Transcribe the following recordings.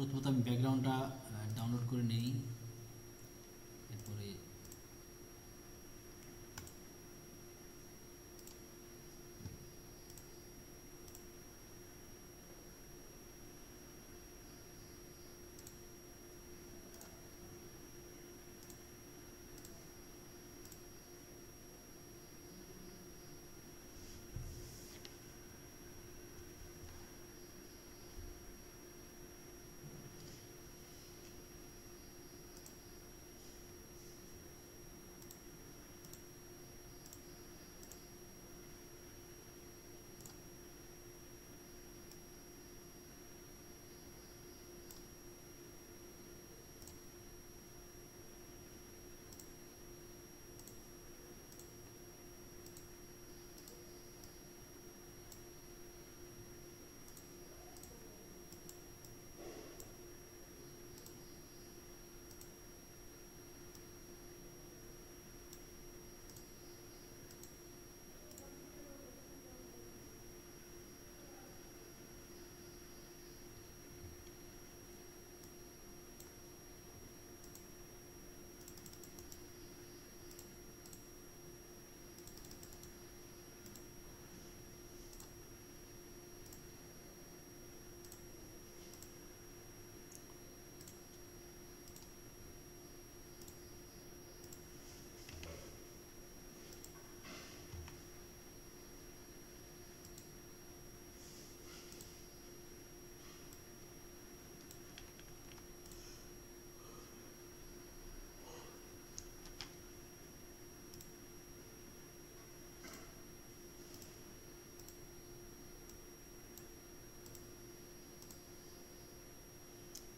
প্রথমত আমি ব্যাকগ্রাউন্ডটা ডাউনলোড করে নেই, এরপরে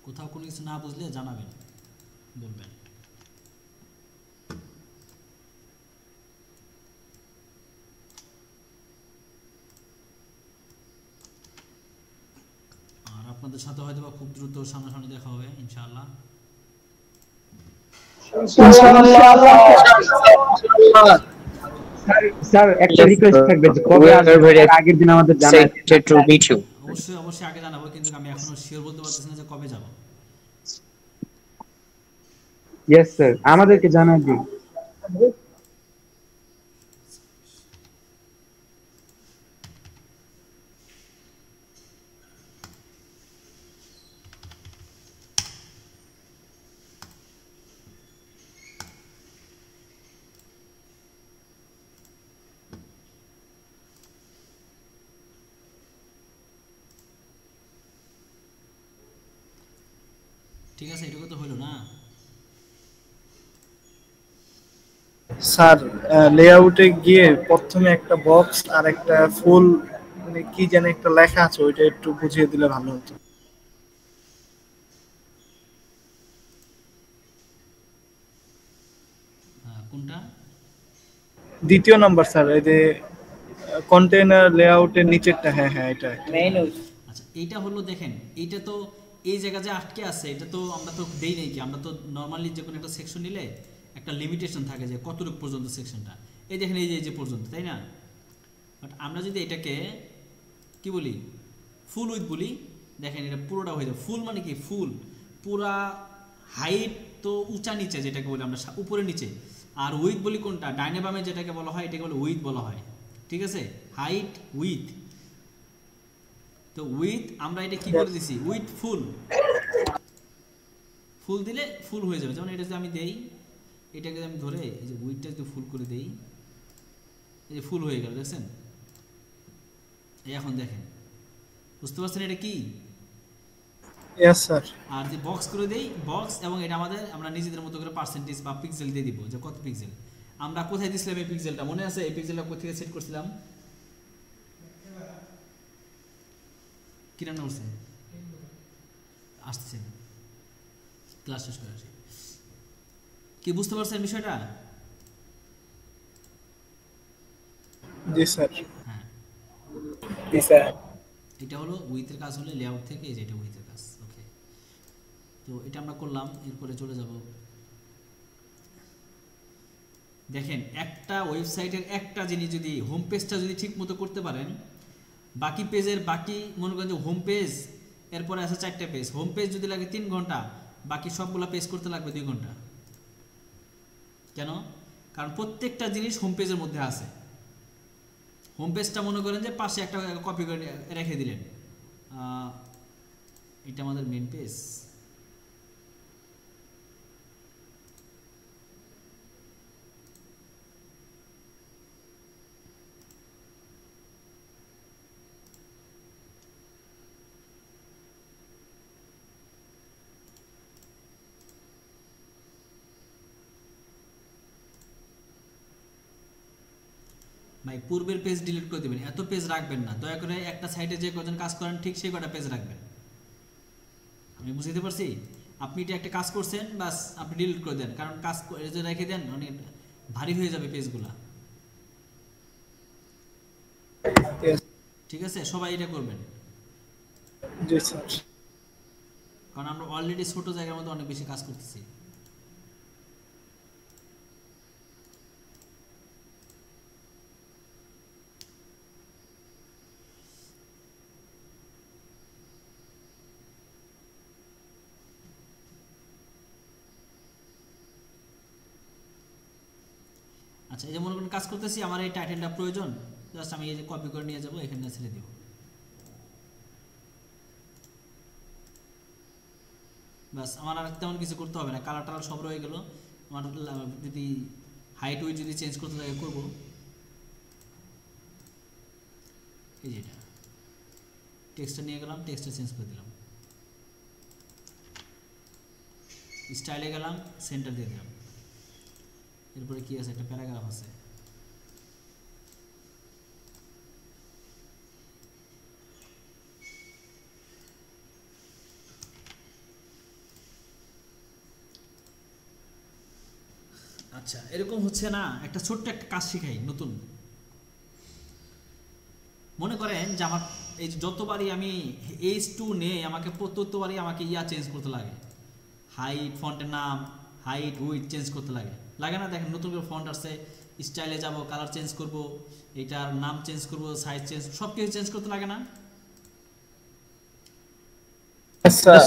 কোথাও কোনো কিছু না বুঝলে জানাবেন, বলবেন। আর আপনাদের সাথে হয়তো বা খুব দ্রুত সামনাসামনি দেখা হবে ইনশাআল্লাহ। স্যার একটা রিকোয়েস্ট থাকবে যে কবে আসবে আগের দিন আমাদের জানাই। অবশ্যই অবশ্যই আগে জানাবো, কিন্তু আমি এখনো শিওর বলতে পারতেছি না যে কবে যাব। ইয়েস স্যার, আমাদেরকে জানাই দিন। ঠিক আছে, এটুকু তো হলো না স্যার? লেআউটে গিয়ে প্রথমে একটা বক্স আর একটা ফুল, মানে কি যেন একটা লেখা আছে, ওইটা একটু বুঝিয়ে দিলে ভালো হতো। কোনটা? দ্বিতীয় নাম্বার স্যার, এই যে কন্টেইনার লেআউটের নিচেরটা। হ্যাঁ হ্যাঁ, এটা আচ্ছা, এইটা হলো দেখেন, এইটা তো এই জায়গা যে আটকে আছে, এটা তো আমরা তো দেই নাই কি, আমরা তো নর্মালি যে কোনো একটা সেকশন নিলে একটা লিমিটেশন থাকে যে কতটুকু পর্যন্ত সেকশনটা, এই দেখেন এই যে পর্যন্ত, তাই না? বাট আমরা যদি এটাকে কি বলি, ফুল উইথ বলি, দেখেন এটা পুরোটা হয়ে যাবে। ফুল মানে কি, ফুল পুরা হাইট তো উঁচা নিচে যেটাকে বলি আমরা, উপরে নিচে। আর উইথ বলি কোনটা, ডাইনে বামে যেটাকে বলা হয় এটাকে বলে উইথ বলা হয়, ঠিক আছে? Height with. তো উইথ আমরা এটা কি করে দিছি, উইথ ফুল। ফুল দিলে ফুল হয়ে যাবে। যেমন এটা যদি আমি দেই, এটাকে আমি ধরে এই যে উইথটা যদি ফুল করে দেই, এই যে ফুল হয়ে গেল, দেখছেন? এই এখন দেখেন, বুঝতে পারছেন এটা কি? Yes sir. আর যে বক্স করে দেই, বক্স, এবং এটা আমাদের আমরা নিজেদের মতো করে পার্সেন্টেজ বা পিক্সেল দিয়ে দিব, যে কত পিক্সেল। আমরা কোথায় দিছিলাম এই পিক্সেলটা, মনে আছে? এই পিক্সেলটা কোথা থেকে সেট করছিলাম? কি রান্না করছে? আসছে, ক্লাস শেষ করে আসি। কি বুঝতে পারছেন বিষয়টা? জি স্যার। হ্যাঁ, জি স্যার। এটা হলো উইথের কাজ, হলে লেআউট থেকে এই যে এটা উইথের কাজ। ওকে, তো এটা আমরা করলাম, এরপরে চলে যাব। দেখেন, একটা ওয়েবসাইটের একটা জিনিস যদি, হোম পেজটা যদি ঠিক মতো করতে পারেন, বাকি পেজের বাকি মনে করেন যে হোম পেজ এরপরে আছে 4টা পেজ। হোম পেজ যদি লাগে 3 ঘন্টা, বাকি সবগুলা পেজ করতে লাগবে 2 ঘন্টা। কেন? কারণ প্রত্যেকটা জিনিস হোম পেজের মধ্যে আছে। হোম পেজটা মনে করেন যে পাশে একটা কপি করে রেখে দিলেন, এটা আমাদের মেন পেজ। ভাই পূর্বের পেজ ডিলিট করে দেবেন, এত পেজ রাখবেন না দয়া করে। একটা সাইটে যে কজন কাজ করেন ঠিক সেই কটা পেজ রাখবেন। আমি বুঝতে পারছি। আপনি এটা একটা কাজ করছেন, বাস আপনি ডিলিট করে দেন, কারণ কাজ যে রেখে দেন অনেক ভারী হয়ে যাবে পেজগুলা। ঠিক আছে, সবাই এটা করবেন। জি স্যার। কারণ আমরা অলরেডি ছোট জায়গার মধ্যে অনেক বেশি কাজ করতেছি। আচ্ছা, এই যে মনে করেন কাজ করতেছি, আমার এই টাইটেলটা প্রয়োজন, জাস্ট আমি এই যে কপি করে নিয়ে যাব, এখানে ছেড়ে দিব। বাস, আমার আর তেমন কিছু করতে হবে না, কালার টালার সব রয়ে গেল। আমার যদি হাইট উইথ যদি চেঞ্জ করতে লাগে করবো। এই যে এটা টেক্সটটা নিয়ে গেলাম, টেক্সটটা চেঞ্জ করে দিলাম, স্টাইলে গেলাম, সেন্টার দিয়ে দিলাম। এরপরে কি আছে, একটা প্যারাগ্রাফ আছে। আচ্ছা, এরকম হচ্ছে না, একটা ছোট্ট একটা কাজ শিখাই নতুন। মনে করেন যে আমার এই যতবারই আমি H2 নেই, আমাকে ততবারই আমাকে চেঞ্জ করতে লাগে, হাইট, ফন্টের নাম, হাইট উইথ চেঞ্জ করতে লাগে, লাগে না? দেখেন নতুন করে ফন্ট আসছে, স্টাইলে যাব, কালার চেঞ্জ করব, এটার নাম চেঞ্জ করব, সাইজ চেঞ্জ, সব কিছু চেঞ্জ করতে লাগে না?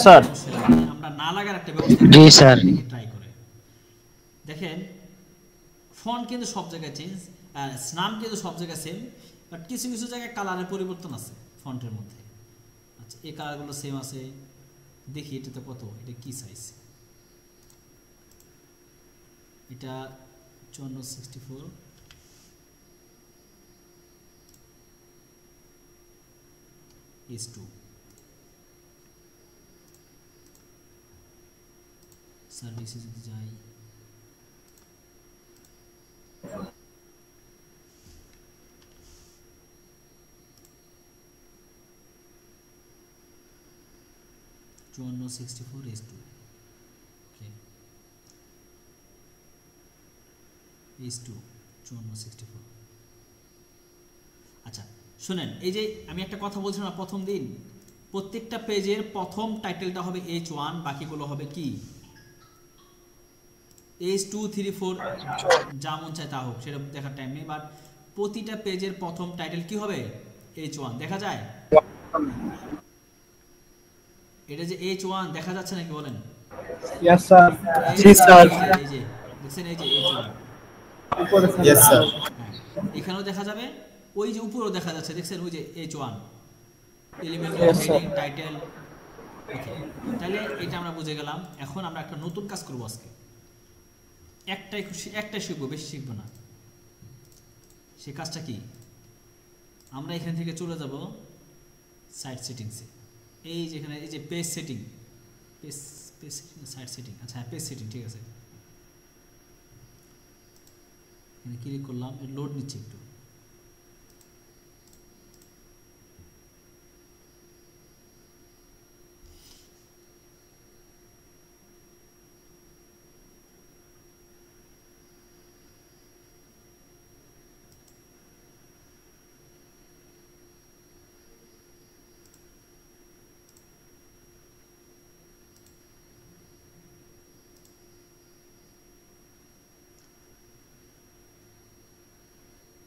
স্যার। আমরা না লাগার একটা ব্যবস্থা জি স্যার। ট্রাই করে দেখেন। ফন্ট কিন্তু সব জায়গায় চেঞ্জ, নাম কিন্তু সব জায়গায় সেম, বাট কিছু কিছু জায়গায় কালারের পরিবর্তন আছে ফন্টের মধ্যে। আচ্ছা, এই কালারগুলো সেম আছে, দেখি এটাতে কত, এটা কি সাইজ, এটা 5464, H2 সার্ভিসে যদি যাই, চুয়ান্ন 64 H2, ওকে, H2 5464। আচ্ছা শুনেন, এই যে আমি একটা কথা বলছিলাম প্রথম দিন, প্রত্যেকটা পেজের প্রথম টাইটেলটা হবে H1, বাকিগুলো হবে কি H2 3 4, যা মন চায় তা হোক, সেটা দেখার টাইম নেই, বাট প্রতিটা পেজের প্রথম টাইটেল কি হবে, H1 দেখা যায়। এটা যে H1 দেখা যাচ্ছে নাকি বলেন? Yes sir. জি স্যার। এই যে দেখছেন, এই যে H1, উপরে ইয়েস স্যার। এখানেও দেখা যাবে, ওই যে উপরেও দেখা যাচ্ছে, দেখছেন ওই যে H1, element, Yes, sir. Heading, title. Okay, তাহলে এটা আমরা বুঝে গেলাম। এখন আমরা একটা নতুন কাজ করব আজকে, একটাই শিখবো, বেশি শিখবো না। সে কাজটা কি, আমরা এখান থেকে চলে যাব সাইট সেটিংসে। এই যেখানে এই যে page setting, page setting, site setting, আচ্ছা পেজ সেটিং, ঠিক আছে। এখানে ক্লিক করলাম, লোড নিচ্ছে একটু।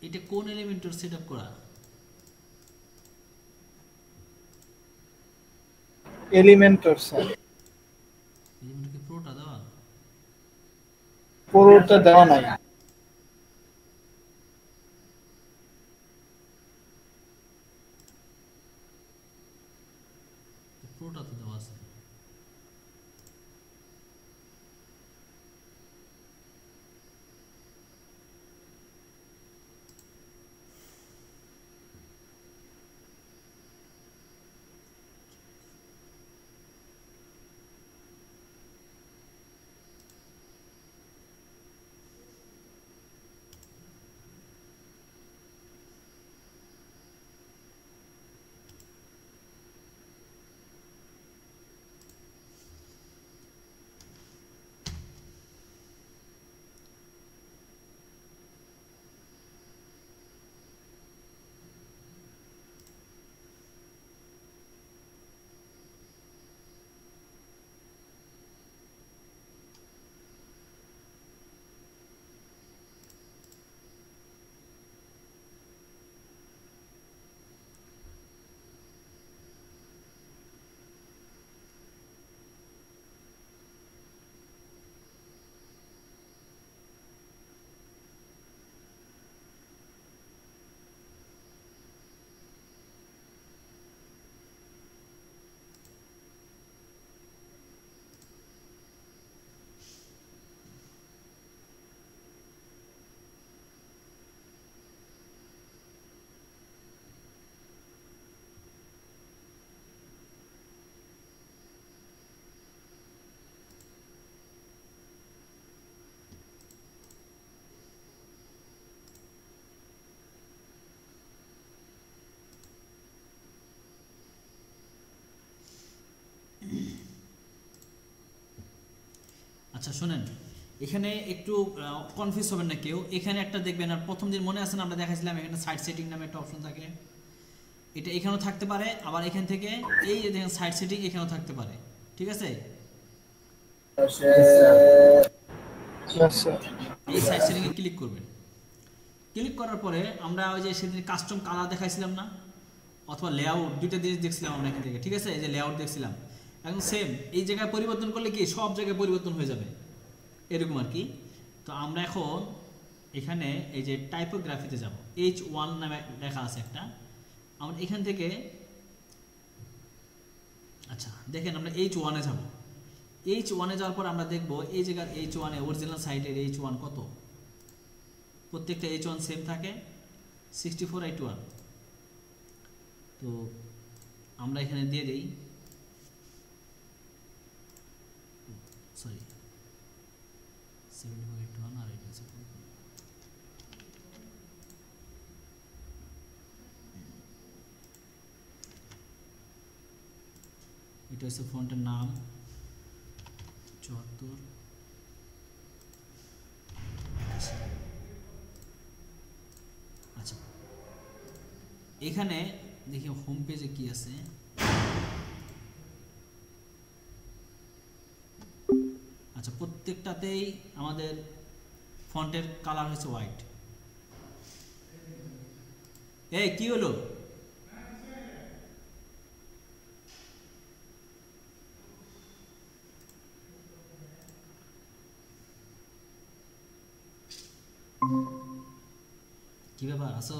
এটা কোন এলিমেন্টের সেটআপ করা? এলিমেন্টর স্যার, এলিমেন্টর কি প্রোটা দেওয়া? পুরোটা দেওয়া নাই। প্রোটা তো দেওয়া আছে। আচ্ছা শুনেন, এখানে একটু কনফিউজ হবেন না কেউ। এখানে একটা দেখবেন, আর প্রথম দিন মনে আছে না আমরা দেখাইছিলাম এখানে সাইড সেটিং নামে একটা অপশন থাকে, এটা এখানেও থাকতে পারে, আবার এখান থেকে এই যে দেখেন সাইড সেটিং এখানেও থাকতে পারে, ঠিক আছে? এই সাইড সেটিং এ ক্লিক করবেন। ক্লিক করার পরে আমরা ওই যে সেদিন কাস্টম কালার দেখাইছিলাম না, অথবা লেআউট, দুইটা জিনিস দেখছিলাম আমরা এখান থেকে, ঠিক আছে? এই যে লেআউট দেখছিলাম, এখন সেম এই জায়গায় পরিবর্তন করলে কি সব জায়গায় পরিবর্তন হয়ে যাবে, এরকম আর কি। তো আমরা এখন এখানে এই যে টাইপোগ্রাফিতে যাব, H1 নামে লেখা আছে একটা, আমরা এখান থেকে আচ্ছা দেখেন আমরা H1 এ যাব। H1 এ যাওয়ার পর আমরা দেখব এই জায়গার H1 এ অরিজিনাল সাইটের H1 কত, প্রত্যেকটা H1 সেম থাকে 6481। তো আমরা এখানে দিয়ে দেই, সরি 7481, আর এটা আছে এটা হচ্ছে ফন্টের নাম 74। আচ্ছা এখানে দেখি হোম পেজে কি আছে। আচ্ছা প্রত্যেকটাতেই আমাদের ফন্টের কালার হচ্ছে হোয়াইট। এই কি হলো? কি ব্যাপার, আসো?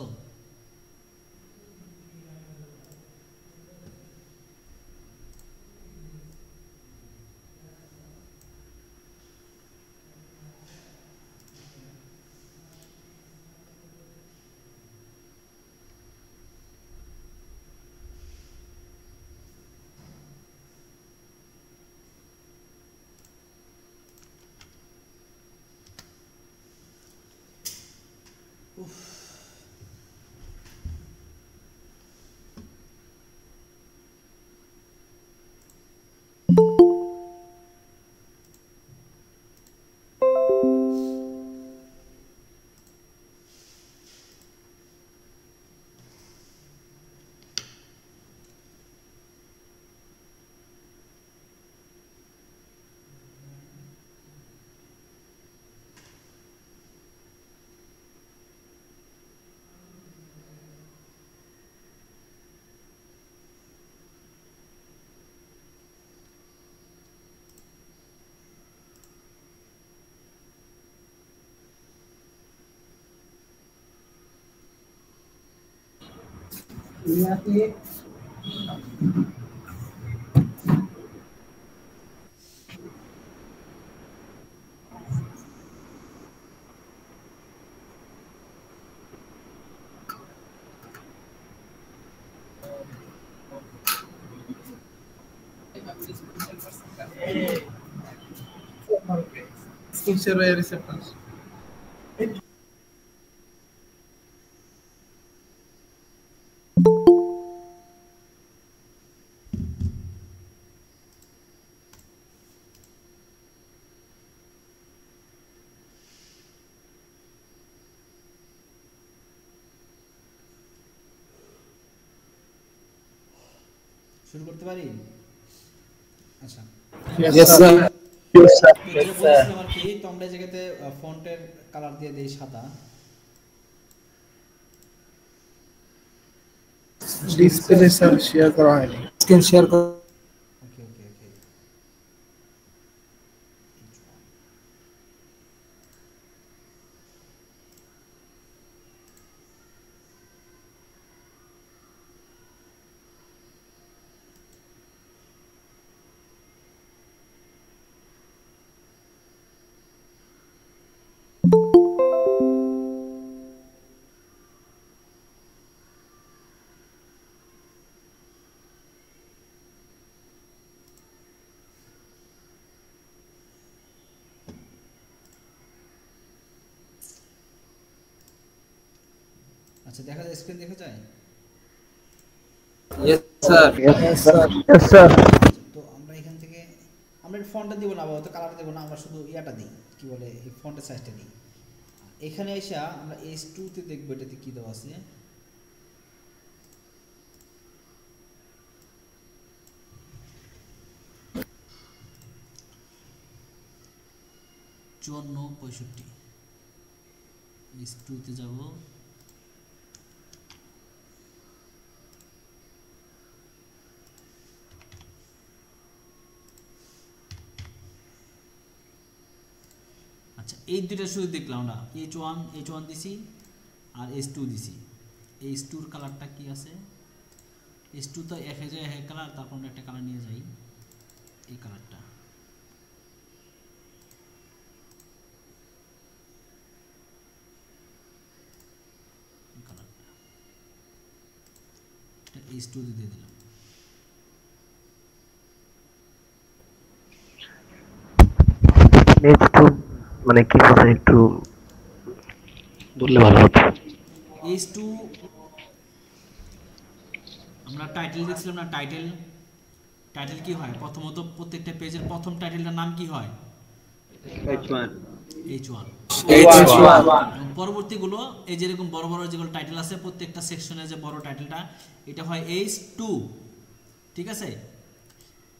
Screen share receptors. শুরু করতে পারি? আচ্ছা, Yes, sir. Yes, sir. তো যেটা বলছিলাম আর কি, তো আমরা এই জায়গাতে ফন্টের কালার দিয়ে দেই সাদা। ডিসপ্লে স্যার শেয়ার করা হয়নি। স্ক্রিন শেয়ার করা। ওকে ওকে ওকে। আচ্ছা, দেখা যায়, স্ক্রিন দেখা যায়? Yes, sir. Yes, sir. Yes, sir. তো আমরা এখান থেকে আমরা ফন্টটা দিব না, আপাতত কালার দেব না, আমরা শুধু ইয়াটা দিই, কি বলে, এই ফন্টের সাইজটা দিই। এখানে এসে আমরা H2 তে দেখব এটাতে কি দেওয়া আছে। চুয়ান্ন 65 H2 তে যাব। আচ্ছা, এই দুইটা শুধু দেখলাম না, H1 দিছি আর H2 দিছি। H2 এর কালারটা কি আছে? H2 তো এক হাজার এক কালার, তারপর আমরা একটা কালার নিয়ে যাই, এই কালারটা। এই কালারটা এটা H2 দিয়ে দিলাম। একটু মানে কি বলতে একটু বললে ভালো হতো। H2 আমরা টাইটেল দেখছিলাম না, টাইটেল কি হয়? প্রথমত প্রত্যেকটা পেজের প্রথম টাইটেলটার নাম কি হয়? H1 H1। H1. এবং পরবর্তীগুলো এই যেরকম বড় বড় যেগুলো টাইটেল আছে, প্রত্যেকটা সেকশনের যে বড় টাইটেলটা, এটা হয় H2। ঠিক আছে?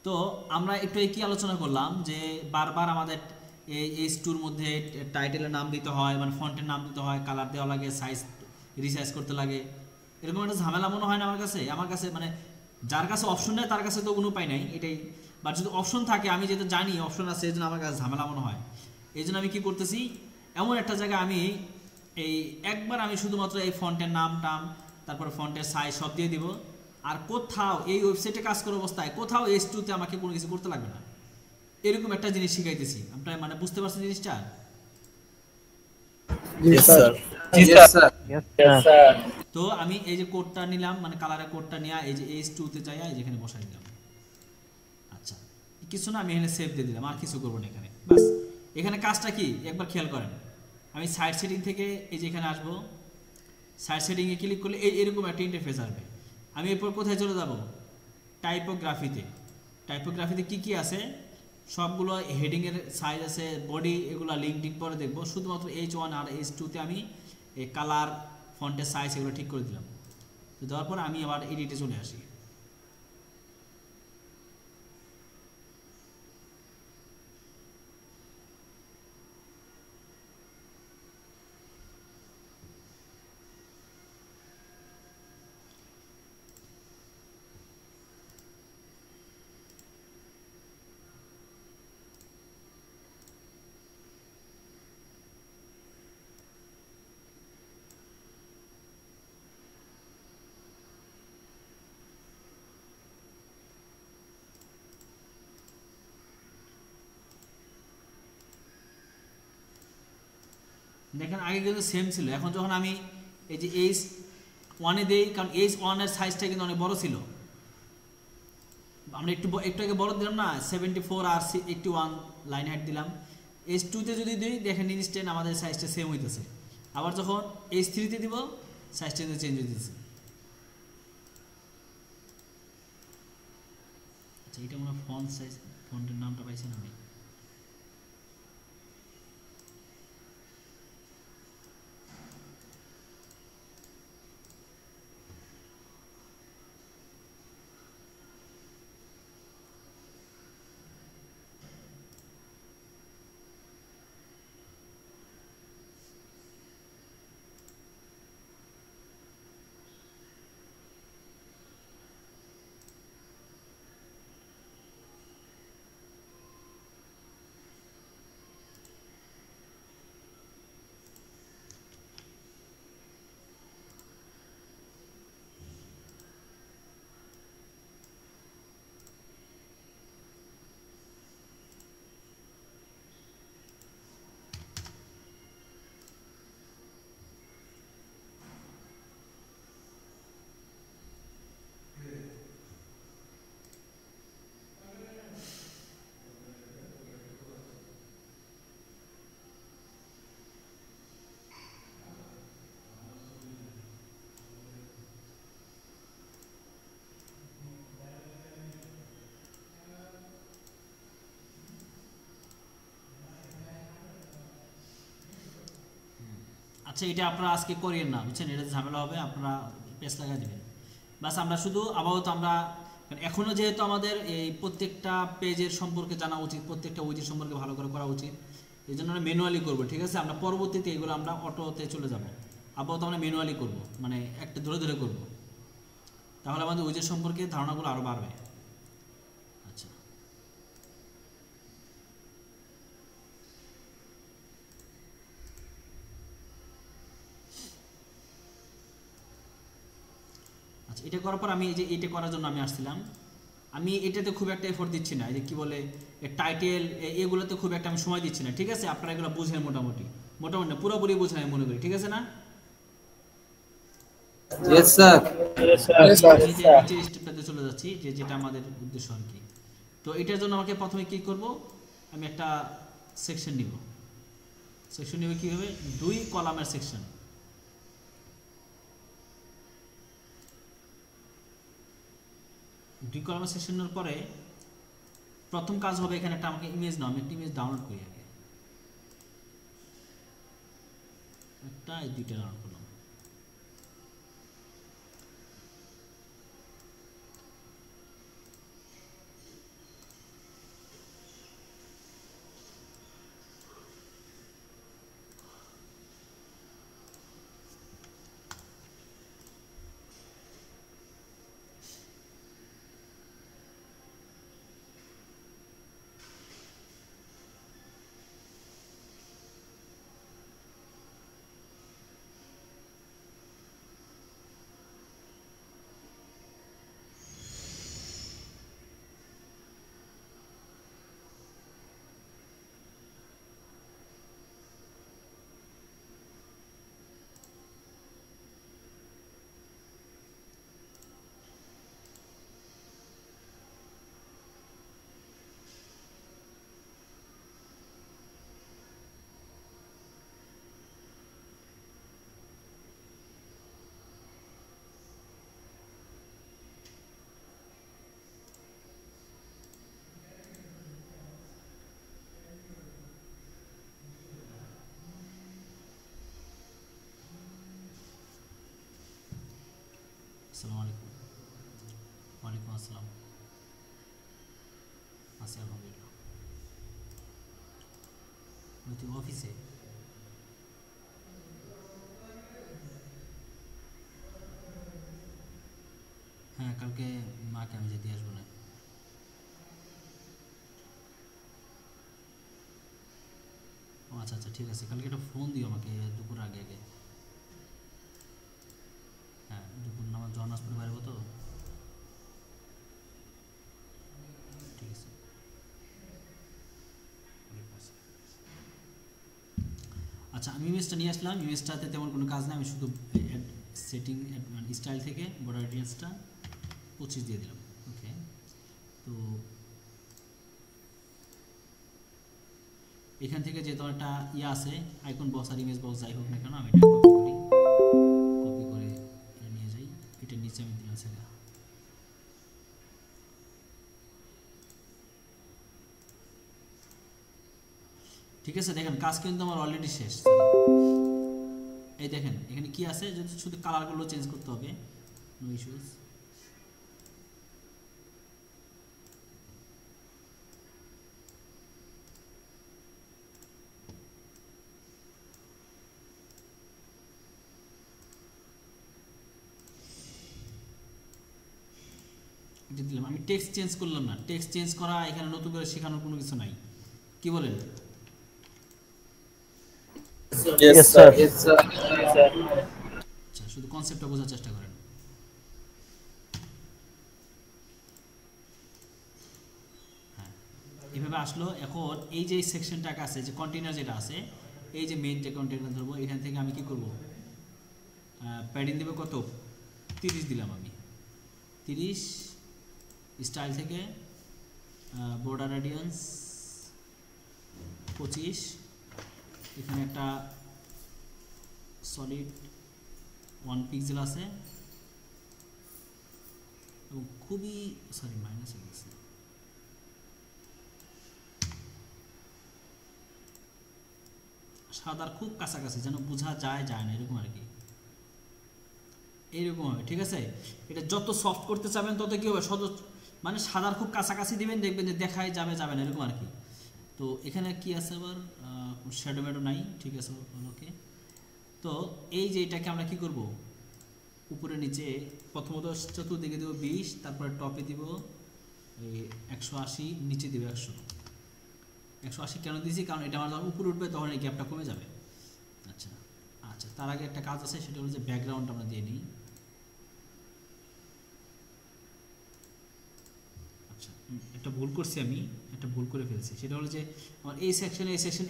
তো আমরা একটু কি আলোচনা করলাম যে বারবার আমাদের এই H2 এর মধ্যে টাইটেলের নাম দিতে হয়, মানে ফন্টের নাম দিতে হয়, কালার দেওয়া লাগে, সাইজ রিসাইজ করতে লাগে। এরকম একটা ঝামেলা মনে হয় না আমার কাছে মানে যার কাছে অপশন নেই তার কাছে তো কোনো উপায় নাই এটাই। বাট যদি অপশন থাকে, আমি যেহেতু জানি অপশন আছে, এই জন্য আমার কাছে ঝামেলা মনে হয়। এই জন্য আমি কি করতেছি, এমন একটা জায়গায় আমি এই একবার আমি শুধুমাত্র এই ফন্টের নাম টাম, তারপর ফন্টের সাইজ সব দিয়ে দিব। আর কোথাও এই ওয়েবসাইটে কাজ করার অবস্থায় কোথাও H2 তে আমাকে কোনো কিছু করতে লাগবে না, এরকম একটা জিনিস শিখাইতেছি। আপনারা মানে বুঝতে পারছেন জিনিসটা? Yes, sir. Yes, sir. Yes, sir. তো আমি এই যে কোডটা নিলাম, মানে কালারের কোডটা নিয়ে এই যে H2 তে যাই, এই যেখানে বসাই দিলাম। আচ্ছা, কিছু না, আমি এখানে সেভ দিয়ে দিলাম, আর কিছু করবো না এখানে। বাস, এখানে কাজটা কি একবার খেয়াল করেন। আমি সাইড সেটিং থেকে এই যে এখানে আসবো, সাইড সেটিংয়ে ক্লিক করলে এরকম একটা ইন্টারফেস আসবে। আমি এরপর কোথায় চলে যাব? টাইপোগ্রাফিতে। টাইপোগ্রাফিতে কি আছে সবগুলো হেডিংয়ের সাইজ আছে, বডি, এগুলো লিঙ্কডিং পরে দেখবো। শুধুমাত্র H1 আর H2 তে আমি এই কালার, ফন্টের সাইজ এগুলো ঠিক করে দিলাম। তো দেওয়ার পর আমি আবার এডিটে চলে আসি। দেখেন আগে কিন্তু সেম ছিল, এখন যখন আমি এই যে এইচ ওয়ানে দিই, কারণ এইচ ওয়ানের সাইজটা কিন্তু অনেক বড় ছিল, আমরা একটু আগে বড় দিলাম না 74 আর 81 লাইন হাইট দিলাম। এইচ টুতে যদি দিই দেখেন ইনস্ট্যান্ট আমাদের সাইজটা সেম হইতেছে। আবার যখন এইচ থ্রিতে দিব সাইজটা কিন্তু চেঞ্জ হইতেছে। আচ্ছা এটা মনে হয় ফন্ট সাইজ, ফন্টের নামটা পাইছেন আমি। আচ্ছা এটা আপনারা আজকে করিয়েন না বুঝছেন, এটা ঝামেলা হবে, আপনারা পেজ লাগাই দেবেন বাস। আমরা শুধু আপাতত আমরা এখনও যেহেতু আমাদের এই প্রত্যেকটা পেজের সম্পর্কে জানা উচিত, প্রত্যেকটা উইজের সম্পর্কে ভালো করে করা উচিত, এই জন্য আমরা ম্যানুয়ালি করবো, ঠিক আছে। আমরা পরবর্তীতে এগুলো আমরা অটোতে চলে যাব, আপাতত আমরা ম্যানুয়ালি করব, মানে একটা ধরে ধরে করব, তাহলে আমাদের উইজের সম্পর্কে ধারণাগুলো আরও বাড়বে। আচ্ছা আচ্ছা এটা করার পর আমি এই যে এটা করার জন্য আমি আসছিলাম, আমি এটাতে খুব একটা এফোর্ট দিচ্ছি না, এই যে কী বলে টাইটেল এগুলোতে খুব একটা আমি সময় দিচ্ছি না, ঠিক আছে। আপনারা এগুলো বুঝেন মোটামুটি, মোটামুটি না পুরোপুরি বুঝেন আমি মনে করি, ঠিক আছে না? Yes, sir. নিচের স্টেপটাতে চলে যাচ্ছি, যেটা আমাদের উদ্দেশ্য আর কি। তো এটার জন্য আমাকে প্রথমে কি করব, আমি একটা সেকশন নিব। সেকশন নিবে কীভাবে, 2 কলামের সেকশন। দুই কলামের সেকশনের পরে প্রথম কাজ হবে এখানে একটা আমাকে ইমেজ নাও, আমি একটা ইমেজ ডাউনলোড করি আগে, একটা এই দুইটা ডাউনলোড করলাম। আসসালামু আলাইকুম। ওয়ালাইকুম আসসালাম। আছি আলহামদুলিল্লাহ। তুমি অফিসে? হ্যাঁ কালকে মাকে আমি যেতে আসবো না। ও আচ্ছা আচ্ছা ঠিক আছে, কালকে একটা ফোন দিও আমাকে দুপুর আগে আগে। হ্যাঁ দুপুর নামাজ জনাজ পড়ে পারবো তো, ঠিক আছে। আচ্ছা আমি ইমেজটা নিয়ে আসলাম, ইমেজটাতে তেমন কোনো কাজ নেই, আমি শুধু সেটিং মানে স্টাইল থেকে বর্ডার রেডিয়াসটা 25 দিয়ে দিলাম। ওকে, তো এখান থেকে যে তোমার একটা ইয়ে আছে আইকন বক্স আর ইমেজ বক্স যাই হোক না কেন, আমি এটা কপি করে এটা নিয়ে যাই, এটা নিচে আমি দিলাম সেটা। ঠিক আছে, দেখেন কাজ কিন্তু আমার অলরেডি শেষ। এই দেখেন এখানে কি আছে, যদি শুধু কালারগুলো চেঞ্জ করতে হবে, নো ইস্যুস। দিলাম, আমি টেক্সট চেঞ্জ করলাম না, টেক্সট চেঞ্জ করা এখানে নতুন করে শেখানোর কোনো কিছু নাই, কি বলেন? Yes, sir. আচ্ছা, শুধু কনসেপ্টটা বোঝার চেষ্টা করেন। হ্যাঁ, এভাবে আসলো। এখন এই যে সেকশনটা আছে, যে কন্টেইনার যেটা আছে, এই যে মেইন যে কন্টেইনার ধরবো, এখান থেকে আমি কি করব, প্যাডিং দেবো কত, 30 দিলাম আমি, 30। স্টাইল থেকে বর্ডার রেডিয়ান্স 25, এখানে একটা সলিড 1 পিক্সেল আছে এবং খুবই সরি মাইনাস হয়ে গেছে, সাদার খুব কাছাকাছি, যেন বোঝা যায় যায় না এরকম আর কি, এইরকম হবে। ঠিক আছে, এটা যত সফট করতে চাবেন তত কি হবে, মানে সাদার খুব কাছাকাছি দিবেন, দেখবেন যে দেখাই যাবে যাবে না এরকম আর কি। তো এখানে কি আছে আবার, শ্যাডো ম্যাডো নাই, ঠিক আছে ওকে। তো এই যে এটাকে আমরা কি করব, উপরে নিচে প্রথমত চতুর্দিকে দেব 20, তারপরে টপে দিব 180, নিচে দিব 180 কেন দিয়েছি, কারণ এটা আমার যখন উপরে উঠবে তখন এই গ্যাপটা কমে যাবে। আচ্ছা আচ্ছা, তার আগে একটা কাজ আছে, সেটা হলো যে ব্যাকগ্রাউন্ড আমরা দিয়ে নিই। আচ্ছা, একটা ভুল করছি, আমি একটা ভুল করে ফেলছি, সেটা হলো যে আমার এই সেকশন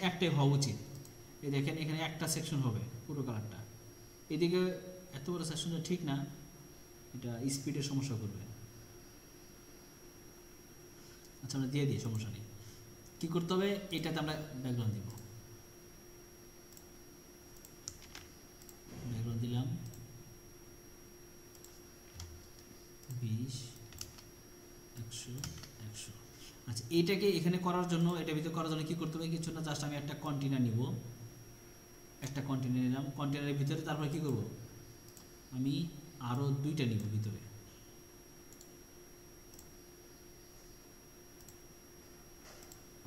একটাই হওয়া উচিত। এই দেখেন এখানে একটা সেকশন হবে পুরো কালারটা, এদিকে এত বড় সেকশনটা ঠিক না, এটা স্পিডের সমস্যা করবে। আচ্ছা আমরা দিয়ে দিই, সমস্যা নেই। কি করতে হবে, এটাতে আমরা ব্যাকগ্রাউন্ড দিব, ব্যাকগ্রাউন্ড দিলাম 20, 100, 100। আচ্ছা, এইটাকে এখানে করার জন্য, এটা ভিতরে করার জন্য কি করতে হবে, কিছু না, জাস্ট আমি একটা কন্টেইনার নিব, একটা কন্টেইনার নিলাম, কন্টেইনারের ভিতরে তারপরে কি করব, আমি আরো 2টা নিব ভিতরে।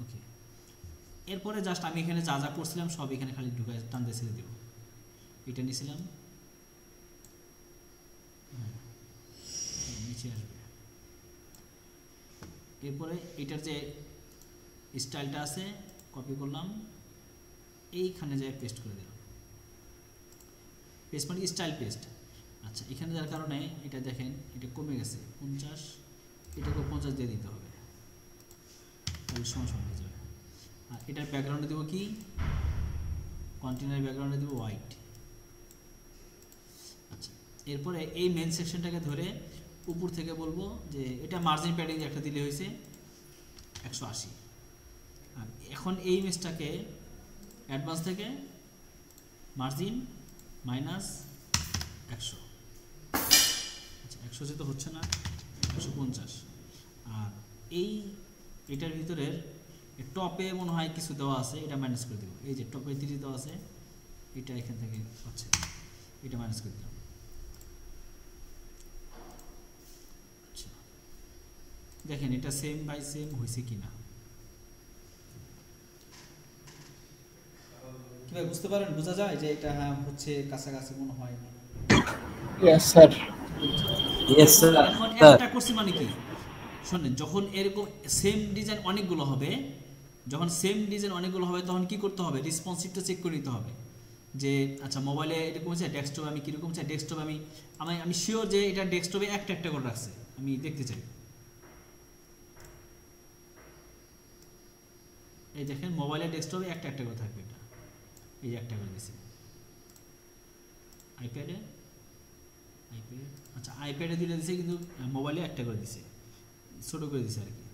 ওকে, এরপরে জাস্ট আমি এখানে যা যা করছিলাম সব এখানে খালি ঢুকায় টান দিয়ে ছেড়ে দেব। এটা নিয়েছিলাম, নিচে আসবে। এরপরে এটার যে স্টাইলটা আছে কপি করলাম, এইখানে যাই পেস্ট করে দিলাম, পেস্ট মানে স্টাইল পেস্ট। আচ্ছা, এখানে যার কারণে এটা দেখেন এটা কমে গেছে 50, এটাকে 50 দিয়ে দিতে হবে, তাহলে সমস্যা হয়ে যাবে। আর এটার ব্যাকগ্রাউন্ডে দেবো কি, কন্টেইনার ব্যাকগ্রাউন্ডে দেবো হোয়াইট। আচ্ছা, এরপরে এই মেন সেকশনটাকে ধরে উপর থেকে বলবো যে এটা মার্জিন প্যাডিং একটা দিলে হয়েছে 180। আর এখন এই ইমেজটাকে অ্যাডভান্স থেকে মার্জিন -100, আচ্ছা 100 যেহেতু হচ্ছে না 150। আর এটার ভিতরের টপে মনে হয় কিছু দেওয়া আছে, এটা মাইনাস করে দেবো, এই যে টপে 30 দেওয়া আছে, এটা এখান থেকে হচ্ছে, এটা মাইনাস করে দিলাম। আচ্ছা, দেখেন এটা সেম বাই সেম হয়েছে কিনা, কিভাবে বুঝতে পারেন, বোঝা যায় যে এটা হ্যাঁ হচ্ছে, কাছাকাছি মনে হয়। Yes, sir. Yes, sir. এখন একটা করছি মানে কি, শুনেন, যখন এরকম সেম ডিজাইন অনেকগুলো হবে, তখন কি করতে হবে, রেসপন্সিভটা চেক করে নিতে হবে যে আচ্ছা মোবাইলে এরকম হচ্ছে, ডেস্কটপে আমি কীরকম চাই, ডেস্কটপে আমি শিওর যে এটা ডেস্কটপে একটা একটা করে রাখছে, আমি দেখতে চাই। এই দেখেন মোবাইলের ডেস্কটপে একটা একটা করে থাকবে, এটা এই যে একটা করে দিছে আইপ্যাডে, আচ্ছা আইপ্যাডে দুইটা দিছে কিন্তু মোবাইলে একটা করে দিছে, ছোট করে দিছে আর কি।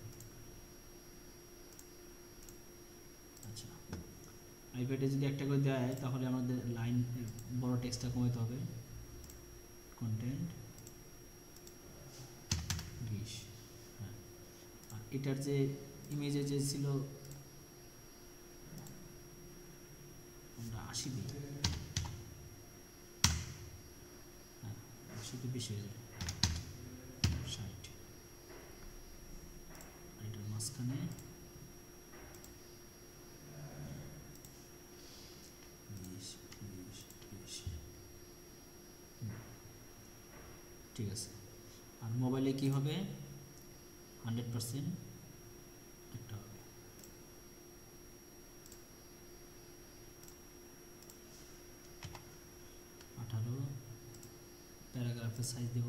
আচ্ছা আইপ্যাডে যদি একটা করে দেয় তাহলে আমাদের লাইন বড় টেক্সটটা কমাতে হবে। কন্টেন্ট 20, হ্যাঁ। আর এটার যে ইমেজে যে ছিল আমরা 80 দিই, হ্যাঁ 80 তো বেশি হয়ে যায়, 60। আর এটার মাঝখানে 20, 20, 20, ঠিক আছে। আর মোবাইলে কি হবে 100% একটা হবে। প্যারাগ্রাফের সাইজ দেব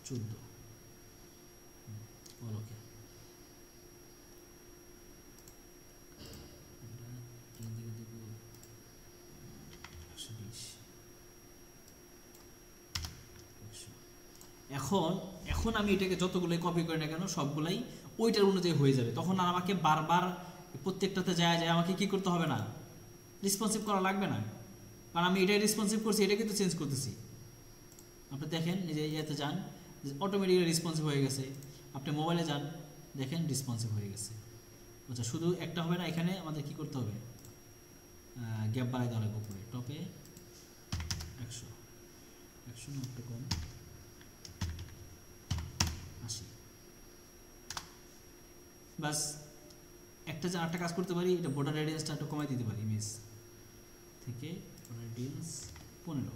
14, ওকে। এইদিকে দেব 120, 100। এখন আমি এটাকে যতগুলোই কপি করি না কেন সবগুলাই ওইটার অনুযায়ী হয়ে যাবে। তখন আর আমাকে বারবার প্রত্যেকটাতে যায় আমাকে কি করতে হবে না, রেসপন্সিভ করা লাগবে না, কারণ আমি এটাই রেসপন্সিভ করছি, এটাকে তো চেঞ্জ করতেছি। আপনি দেখেন যে ইয়েতে যান, অটোমেটিক্যালি রেসপন্সিভ হয়ে গেছে। আপনি মোবাইলে যান, দেখেন রেসপন্সিভ হয়ে গেছে। আচ্ছা শুধু একটা হবে না, এখানে আমাদের কি করতে হবে, গ্যাপ বাড়াই দেওয়া লাগবে উপরে, টপে 100 না একটু কম, 80। বাস একটা যে আরেকটা কাজ করতে পারি, এটা বর্ডার রেডিয়াসটা একটু কমাই দিতে পারি, ইমেজ থেকে বর্ডার রেডিয়াস 15।